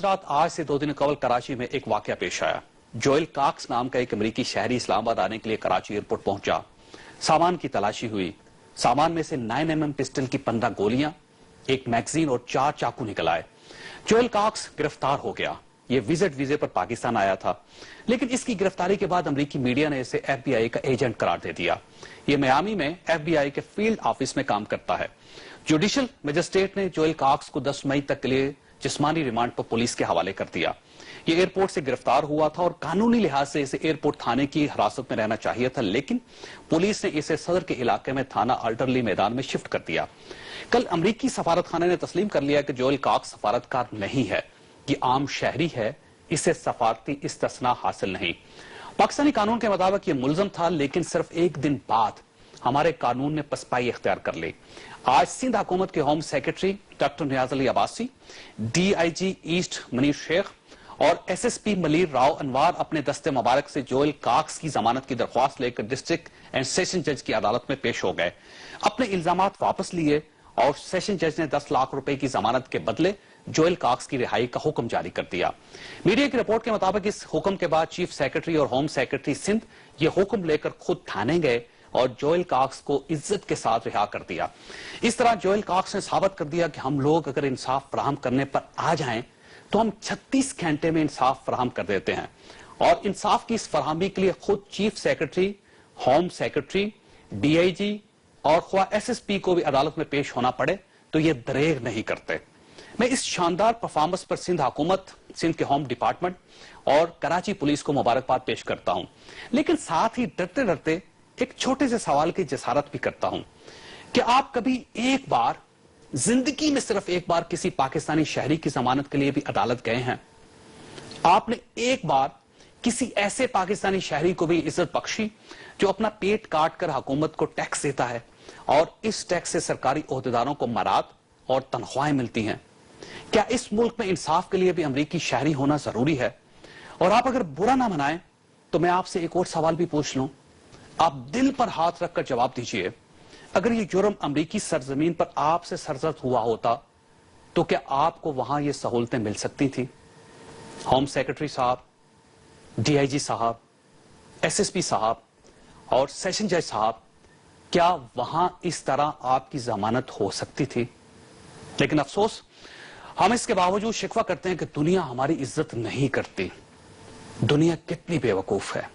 हजरात, आज से 2 दिन कबल कराची में एक वाकया पेश आया। जोएल कॉक्स नाम का एक अमरीकी शहरी इस्लामाबाद आने के लिए कराची एयरपोर्ट पहुंचा। सामान की तलाशी हुई। सामान में से 9mm पिस्टल की 15 गोलियां, एक मैगजीन और 4 चाकू निकल आए। जोएल कॉक्स गिरफ्तार हो गया। ये विजिट वीजे पर पाकिस्तान आया था, लेकिन इसकी गिरफ्तारी के बाद अमरीकी मीडिया ने इसे FBI का एजेंट करार दे दिया। ये मियामी में FBI के फील्ड ऑफिस में काम करता है। जुडिशियल मजिस्ट्रेट ने जोएल कॉक्स को 10 मई तक के लिए जिस्मानी रिमांड पर पुलिस के हवाले कर दिया। ये एयरपोर्ट से गिरफ्तार हुआ था और कानूनी लिहाज से इसे एयरपोर्ट थाने की हिरासत में रहना चाहिए था, लेकिन पुलिस ने इसे सदर के इलाके में थाना अल्टरली मैदान में शिफ्ट कर दिया। कल अमरीकी सफारत खाने ने तस्लीम कर लिया कि जोएल कॉक्स सफारतकार नहीं है, ये आम शहरी है, इसे सफारती इस्तिस्ना हासिल नहीं। पाकिस्तानी कानून के मुताबिक ये मुलजम था, लेकिन सिर्फ एक दिन बाद हमारे कानून ने पसपाई इख्तियार कर ली। आज सिंध हुकूमत के होम सेक्रेटरी डॉक्टर नियाज अली अब्बासी, DIG ईस्ट मनीर शेख और SSP मलीर राव अनवार अपने दस्ते मुबारक से जोएल कॉक्स की जमानत की दरख्वास्त लेकर डिस्ट्रिक्ट एंड सेशन जज की अदालत में पेश हो गए। अपने इल्जामात वापस लिए और सेशन जज ने 10 लाख रुपए की जमानत के बदले जोएल कॉक्स की रिहाई का हुक्म जारी कर दिया। मीडिया की रिपोर्ट के मुताबिक इस हुक्म के बाद चीफ सेक्रेटरी और होम सेक्रेटरी सिंध ये हुक्म लेकर खुद थाने गए और जोएल कॉक्स को इज्जत के साथ रिहा कर दिया। इस तरह जोएल कॉक्स ने साबित कर दिया कि हम लोग अगर इंसाफ फराहम करने पर आ जाएं तो हम 36 घंटे में इंसाफ फराहम कर देते हैं। और इंसाफ की इस फराहमी के लिए खुद chief secretary, home secretary, DIG और ख्वा SSP को भी अदालत में पेश होना पड़े तो ये दरेग नहीं करते। मैं इस शानदार परफॉर्मेंस पर सिंध हुकूमत, सिंध के होम डिपार्टमेंट और कराची पुलिस को मुबारकबाद पेश करता हूं, लेकिन साथ ही डरते डरते एक छोटे से सवाल की जसारत भी करता हूं कि आप कभी एक बार जिंदगी में सिर्फ एक बार किसी पाकिस्तानी शहरी की जमानत के लिए भी अदालत गए हैं? आपने एक बार किसी ऐसे पाकिस्तानी शहरी को भी इज्जत बख्शी जो अपना पेट काट कर हुकूमत को टैक्स देता है और इस टैक्स से सरकारी ओहदेदारों को मराद और तनख्वाहें मिलती हैं? क्या इस मुल्क में इंसाफ के लिए भी अमरीकी शहरी होना जरूरी है? और आप अगर बुरा ना मनाएं तो मैं आपसे एक और सवाल भी पूछ लूं, आप दिल पर हाथ रखकर जवाब दीजिए, अगर ये जुर्म अमरीकी सरजमीन पर आपसे सरजद हुआ होता तो क्या आपको वहां ये सहूलतें मिल सकती थी? होम सेक्रेटरी साहब, DIG साहब, SSP साहब और सेशन जज साहब, क्या वहां इस तरह आपकी जमानत हो सकती थी? लेकिन अफसोस, हम इसके बावजूद शिकवा करते हैं कि दुनिया हमारी इज्जत नहीं करती। दुनिया कितनी बेवकूफ है।